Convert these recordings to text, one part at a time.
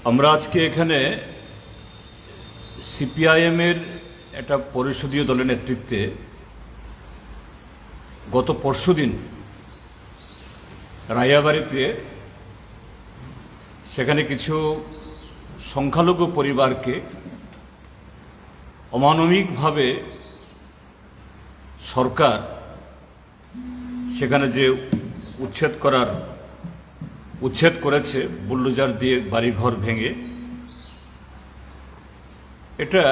আমরা আজকে এখানে সিপিআইএমের একটা পরিষদীয় দলের নেতৃত্বে গত পরশুদিন রায়াবাড়িতে সেখানে কিছু সংখ্যালঘু পরিবারকে অমানবিকভাবে সরকার সেখানে যে উচ্ছেদ করেছে বুলডোজার দিয়ে বাড়িঘর ভেঙে, এটা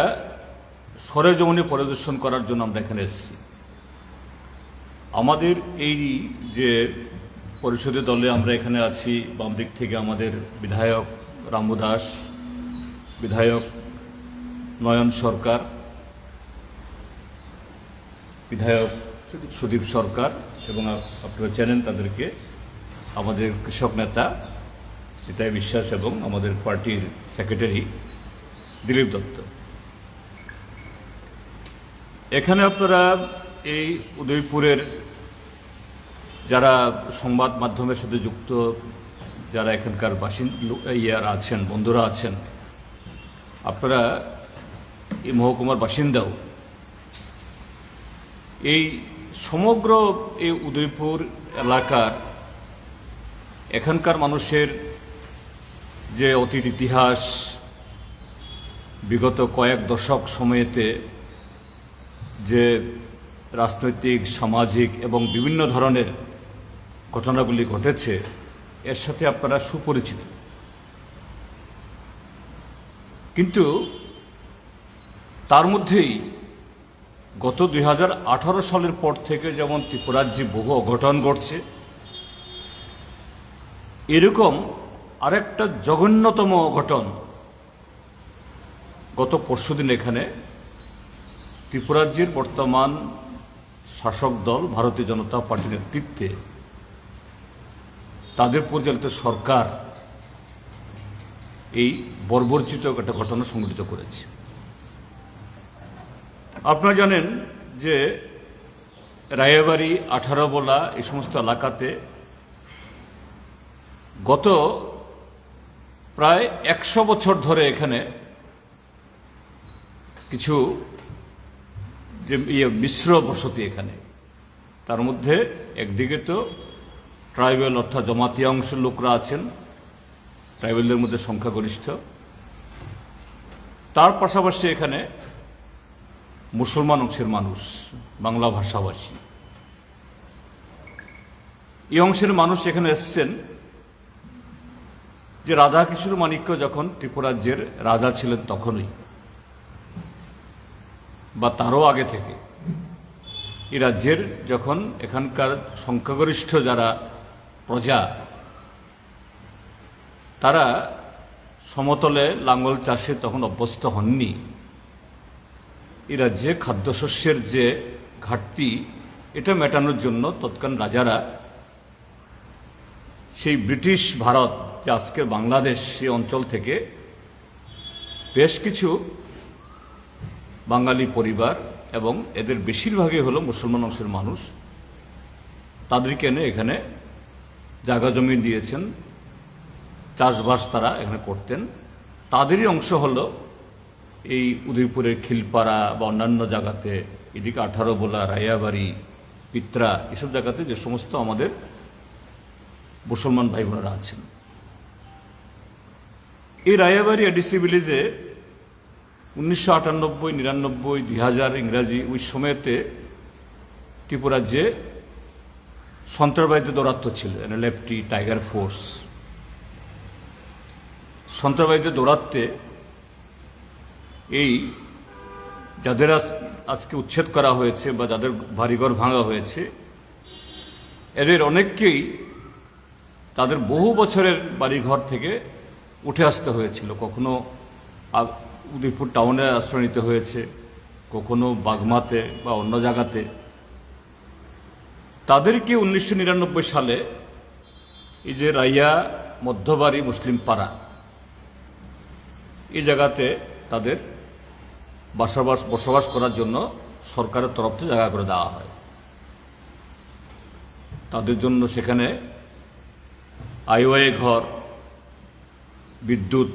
সরেজমিনে পরিদর্শন করার জন্য আমরা এখানে এসেছি। আমাদের এই যে পরিষদীয় দলে আমরা এখানে আছি, বাম দিক থেকে আমাদের বিধায়ক রামু দাস, বিধায়ক নয়ন সরকার, বিধায়ক সুদীপ সরকার এবং আপনারা চেনেন তাদেরকে, আমাদের কৃষক নেতা নিতাই বিশ্বাস এবং আমাদের পার্টির সেক্রেটারি দিলীপ দত্ত। এখানে আপনারা এই উদয়পুরের যারা সংবাদ মাধ্যমের সাথে যুক্ত, যারা এখানকার আছেন, বন্ধুরা আছেন, আপনারা এই মহকুমার বাসিন্দাও, এই সমগ্র এই উদয়পুর এলাকার এখানকার মানুষের যে অতীত ইতিহাস, বিগত কয়েক দশক সময়েতে যে রাজনৈতিক, সামাজিক এবং বিভিন্ন ধরনের ঘটনাগুলি ঘটেছে, এর সাথে আপনারা সুপরিচিত। কিন্তু তার মধ্যেই গত 2018 সালের পর থেকে যেমন ত্রিপুরাজ্যে বহু অঘটন ঘটছে, এরকম আরেকটা জঘন্যতম অঘটন গত পরশুদিন এখানে ত্রিপুরাজ্যের বর্তমান শাসক দল ভারতীয় জনতা পার্টির নেতৃত্বে তাদের পরিচালিত সরকার এই বর্বরচিত একটা ঘটনা সংঘটিত করেছে। আপনারা জানেন যে রায়াবাড়ি, 18বলা এই সমস্ত এলাকাতে গত প্রায় 100 বছর ধরে এখানে কিছু যে মিশ্র বসতি এখানে, তার মধ্যে একদিকে তো ট্রাইবেল অর্থাৎ জমাতিয়া অংশের লোকরা আছেন, ট্রাইবেলদের মধ্যে সংখ্যাগরিষ্ঠ, তার পাশাপাশি এখানে মুসলমান অংশের মানুষ, বাংলা ভাষাভাষী, এই অংশের মানুষ এখানে এসছেন। যে রাধাকিশোর মাণিক্য যখন ত্রিপুরাজ্যের রাজা ছিলেন তখনই বা তারও আগে থেকে এই রাজ্যের যখন এখানকার সংখ্যাগরিষ্ঠ যারা প্রজা, তারা সমতলে লাঙ্গল চাষে তখন অভ্যস্ত হননি, এই রাজ্যে খাদ্যশস্যের যে ঘাটতি, এটা মেটানোর জন্য তৎকালীন রাজারা সেই ব্রিটিশ ভারত, যে আজকের বাংলাদেশ, সেই অঞ্চল থেকে বেশ কিছু বাঙালি পরিবার এবং এদের বেশিরভাগই হলো মুসলমান অংশের মানুষ, তাদেরকে এনে এখানে জায়গা জমি দিয়েছেন, চাষবাস তারা এখানে করতেন। তাদেরই অংশ হলো এই উদয়পুরের খিলপাড়া বা অন্যান্য জায়গাতে, এদিকে 18বলা, রায়াবাড়ি, পিত্রা, এসব জায়গাতে যে সমস্ত আমাদের মুসলমান ভাই বোনেরা আছেন। এই রায়াবাড়ি এডিসি ভিলেজে 1998, 99, 2000 ইংরাজি ওই সময়তে ত্রিপুরাজ্যে সন্ত্রাসবাদীদের দৌরাত্ম্য ছিল, লেফটি টাইগার ফোর্স। সন্ত্রাসবাদীদের দৌরাত্ম্যে এই যাদের আজকে উচ্ছেদ করা হয়েছে বা যাদের বাড়িঘর ভাঙা হয়েছে, এদের অনেককেই তাদের বহু বছরের বাড়িঘর থেকে উঠে আসতে হয়েছিল। কখনো উদয়পুর টাউনে আশ্রয় নিতে হয়েছে, কখনো বাগমাতে বা অন্য জায়গাতে। তাদেরকে 1999 সালে এই যে রাইয়া মধ্যবাড়ি মুসলিম পাড়া, এই জায়গাতে তাদের বসবাস করার জন্য সরকারের তরফ থেকে জায়গা করে দেওয়া হয়। তাদের জন্য সেখানে আইওয়াই ঘর, বিদ্যুৎ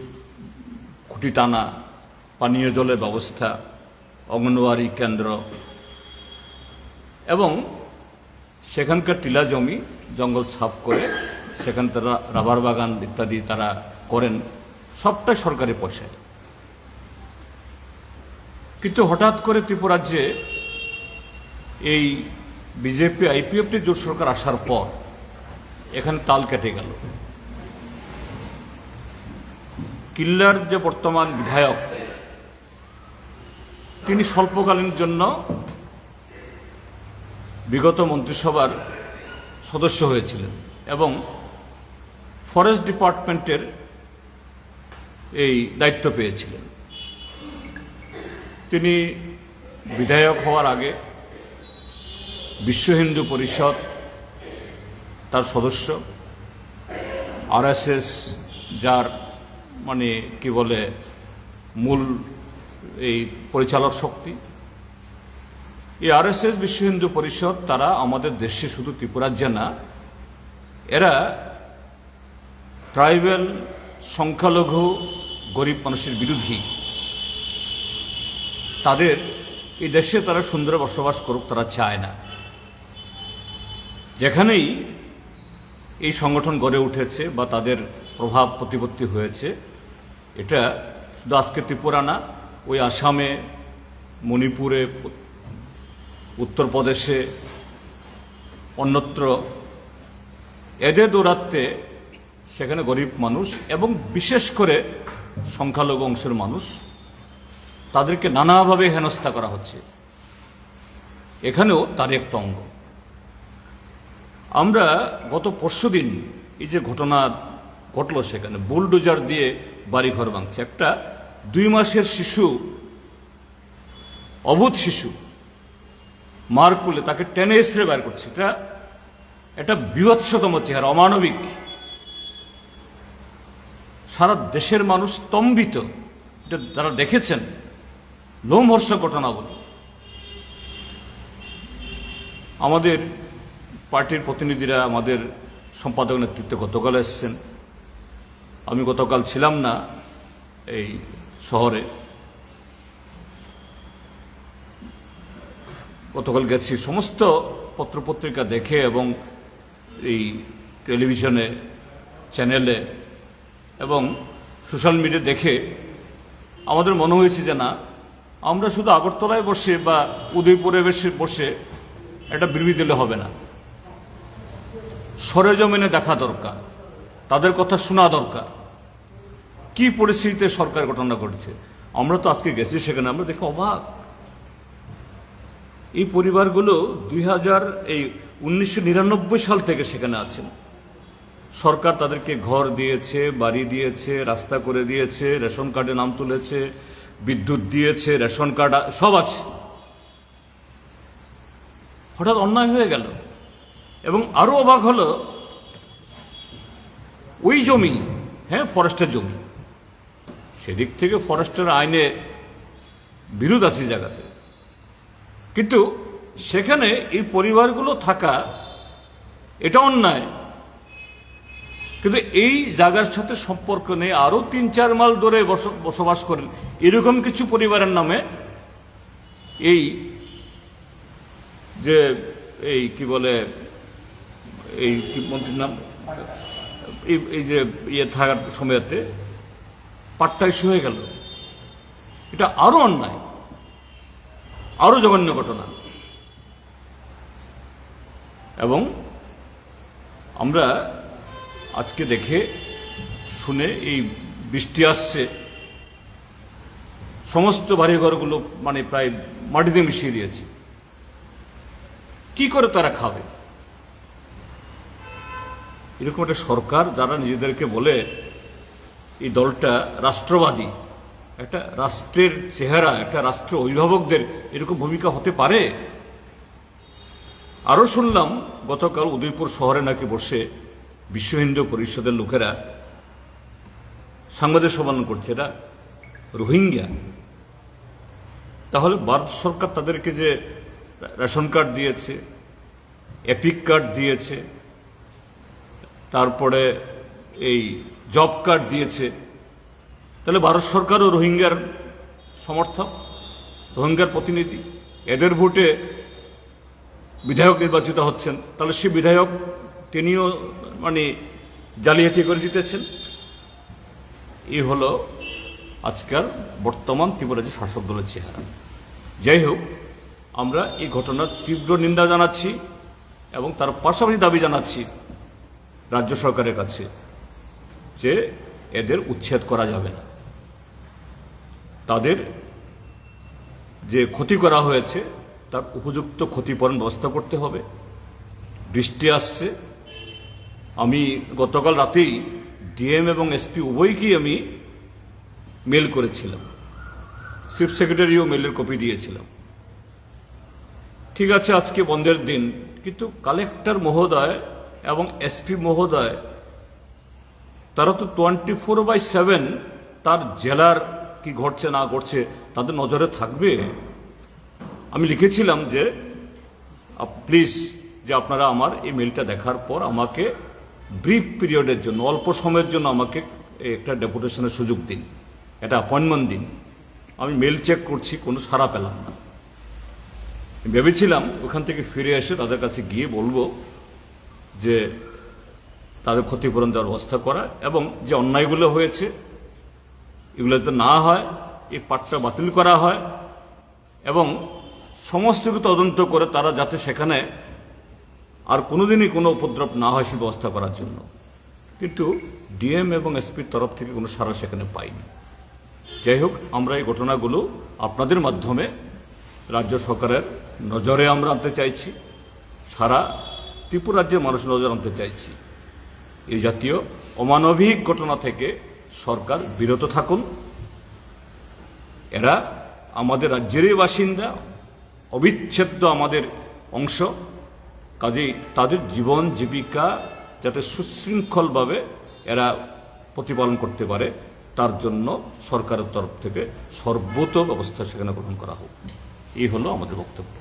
খুঁটি টানা, পানীয় জলের ব্যবস্থা, অঙ্গনওয়াড়ি কেন্দ্র এবং সেখানকার টিলা জমি জঙ্গল ছাপ করে সেখান তারা রাবার বাগান ইত্যাদি তারা করেন, সবটাই সরকারি পয়সায়। কিন্তু হঠাৎ করে ত্রিপুরাজ্যে এই বিজেপি আইপিএফটি জোট সরকার আসার পর এখানে তাল কেটে গেল। কিল্লার যে বর্তমান বিধায়ক, তিনি স্বল্পকালীন জন্য বিগত মন্ত্রিসভার সদস্য হয়েছিলেন এবং ফরেস্ট ডিপার্টমেন্টের এই দায়িত্ব পেয়েছিলেন। তিনি বিধায়ক হওয়ার আগে বিশ্ব হিন্দু পরিষদ তার সদস্য, আরএসএস যার মানে কি বলে মূল এই পরিচালক শক্তি, এই আরএসএস বিশ্ব হিন্দু পরিষদ তারা আমাদের দেশে শুধু ত্রিপুরাজ্যে না, এরা ট্রাইবেল সংখ্যালঘু গরিব মানুষের বিরোধী। তাদের এই দেশে তারা সুন্দর বসবাস করুক তারা চায় না। যেখানেই এই সংগঠন গড়ে উঠেছে বা তাদের প্রভাব প্রতিপত্তি হয়েছে, এটা শুধু আজকে ত্রিপুরা না, ওই আসামে, মণিপুরে, উত্তরপ্রদেশে, অন্যত্র এদের দৌরাত্মে সেখানে গরিব মানুষ এবং বিশেষ করে সংখ্যালঘু অংশের মানুষ তাদেরকে নানাভাবে হেনস্থা করা হচ্ছে। এখানেও তার একটা অঙ্গ। আমরা গত পরশুদিন এই যে ঘটনা ঘটল, সেখানে বুলডোজার দিয়ে বাড়িঘর ভাঙছে। একটা 2 মাসের শিশু, অবুধ শিশু, মার কোলে তাকে টেনে ইস্ত্রে বের করছে। এটা বৃহৎতম চেহারা, অমানবিক। সারা দেশের মানুষ স্তম্ভিত। এটা যারা দেখেছেন, লোমহর্ষক ঘটনা বলি। আমাদের পার্টির প্রতিনিধিরা, আমাদের সম্পাদক নেতৃত্বে গতকাল এসেছেন। আমি গতকাল ছিলাম না এই শহরে, গতকাল গেছি। সমস্ত পত্রপত্রিকা দেখে এবং এই টেলিভিশনে চ্যানেলে এবং সোশ্যাল মিডিয়া দেখে আমাদের মনে হয়েছে যে না, আমরা শুধু আগরতলায় বসে বা উদয়পুরে বসে এটা বিবৃতি দিলে হবে না, সরেজমিনে দেখা দরকার, তাদের কথা শোনা দরকার, কি পরিস্থিতিতে সরকার ঘটনা ঘটেছে। আমরা তো আজকে গেছি সেখানে, আমরা দেখে অবাক। এই পরিবারগুলো 1999 সাল থেকে সেখানে আছেন। সরকার তাদেরকে ঘর দিয়েছে, বাড়ি দিয়েছে, রাস্তা করে দিয়েছে, রেশন কার্ডে নাম তুলেছে, বিদ্যুৎ দিয়েছে, রেশন কার্ড সব আছে। হঠাৎ অন্যায় হয়ে গেল। এবং আরো অবাক হলো, ওই জমি, হ্যাঁ ফরেস্টের জমি, সেদিক থেকে ফরেস্টের আইনে বিরোধ আছে জায়গাতে, কিন্তু সেখানে এই পরিবারগুলো থাকা এটা অন্যায়। কিন্তু এই জায়গার সাথে সম্পর্ক নেই, আরো 3-4 মাইল দূরে বসবাস করেন এরকম কিছু পরিবারের নামে এই যে এই কি বলে এই কি মন্ত্রীর নাম, এই যে ইয়ে থাকার সময়তে পাট্টা ইস্যু হয়ে গেল। এটা আরো অন্যায়, আরো জঘন্য ঘটনা। এবং আমরা আজকে দেখে শুনে, এই বৃষ্টি আসছে, সমস্ত বাড়িঘরগুলো মানে প্রায় মাটিতে মিশিয়ে দিয়েছে। কি করে তারা খাবে? এরকম একটা সরকার, যারা নিজেদেরকে বলে এই দলটা রাষ্ট্রবাদী, একটা রাষ্ট্রের চেহারা, একটা রাষ্ট্র অভিভাবকদের এরকম ভূমিকা হতে পারে? আরো শুনলাম গতকাল উদয়পুর শহরে নাকি বসে বিশ্ব হিন্দু পরিষদের লোকেরা সাংবাদিক সম্মেলন করছে। এরা রোহিঙ্গা। তাহলে ভারত সরকার তাদেরকে যে রেশন কার্ড দিয়েছে, এপিক কার্ড দিয়েছে, তারপরে এই জব কার্ড দিয়েছে, তাহলে ভারত সরকারও রোহিঙ্গার সমর্থক, রোহিঙ্গার প্রতিনিধি, এদের ভোটে বিধায়ক নির্বাচিত হচ্ছেন, তাহলে সে বিধায়ক তিনিও মানে জালিয়াতি করে জিতেছেন। এই হলো আজকাল বর্তমান ত্রিপুরা যে শাসক দলের চেহারা। যাই হোক, আমরা এই ঘটনার তীব্র নিন্দা জানাচ্ছি এবং তার পাশাপাশি দাবি জানাচ্ছি রাজ্য সরকারের কাছে যে এদের উচ্ছেদ করা যাবে না, তাদের যে ক্ষতি করা হয়েছে তার উপযুক্ত ক্ষতিপূরণ ব্যবস্থা করতে হবে। বৃষ্টি আসছে, আমি গতকাল রাতেই ডিএম এবং এসপি উভয়কেই আমি মেল করেছিলাম, চিফ সেক্রেটারিও মেলের কপি দিয়েছিলাম। ঠিক আছে, আজকে বন্ধের দিন, কিন্তু কালেক্টর মহোদয় এবং এসপি মহোদয় তারা তো 24/7 তার জেলার কি ঘটছে না ঘটছে তাদের নজরে থাকবে। আমি লিখেছিলাম যে প্লিজ যে আপনারা আমার এই মেলটা দেখার পর আমাকে ব্রিফ পিরিয়ডের জন্য, অল্প সময়ের জন্য আমাকে একটা ডেপুটেশনের সুযোগ দিন, একটা অ্যাপয়েন্টমেন্ট দিন। আমি মেল চেক করছি, কোনো সাড়া পেলাম না। ভেবেছিলাম ওখান থেকে ফিরে এসে তাদের কাছে গিয়ে বলবো যে তাদের ক্ষতিপূরণ দেওয়ার ব্যবস্থা করা এবং যে অন্যায়গুলো হয়েছে এগুলো যাতে না হয়, এই পাঠটা বাতিল করা হয় এবং সমস্ত কিছু তদন্ত করে তারা যাতে সেখানে আর কোনোদিনই কোনো উপদ্রব না হয় সে ব্যবস্থা করার জন্য। কিন্তু ডিএম এবং এসপির তরফ থেকে কোনো সাড়া সেখানে পাইনি। যাই হোক, আমরা এই ঘটনাগুলো আপনাদের মাধ্যমে রাজ্য সরকারের নজরে আমরা আনতে চাইছি, সারা ত্রিপুরা রাজ্যের মানুষ নজর আনতে চাইছি। এই জাতীয় অমানবিক ঘটনা থেকে সরকার বিরত থাকুন। এরা আমাদের রাজ্যেরই বাসিন্দা, অবিচ্ছেদ্য আমাদের অংশ, কাজেই তাদের জীবন জীবিকা যাতে সুশৃঙ্খলভাবে এরা প্রতিপালন করতে পারে তার জন্য সরকারের তরফ থেকে সর্বোচ্চ ব্যবস্থা সেখানে গ্রহণ করা হোক। এই হলো আমাদের বক্তব্য।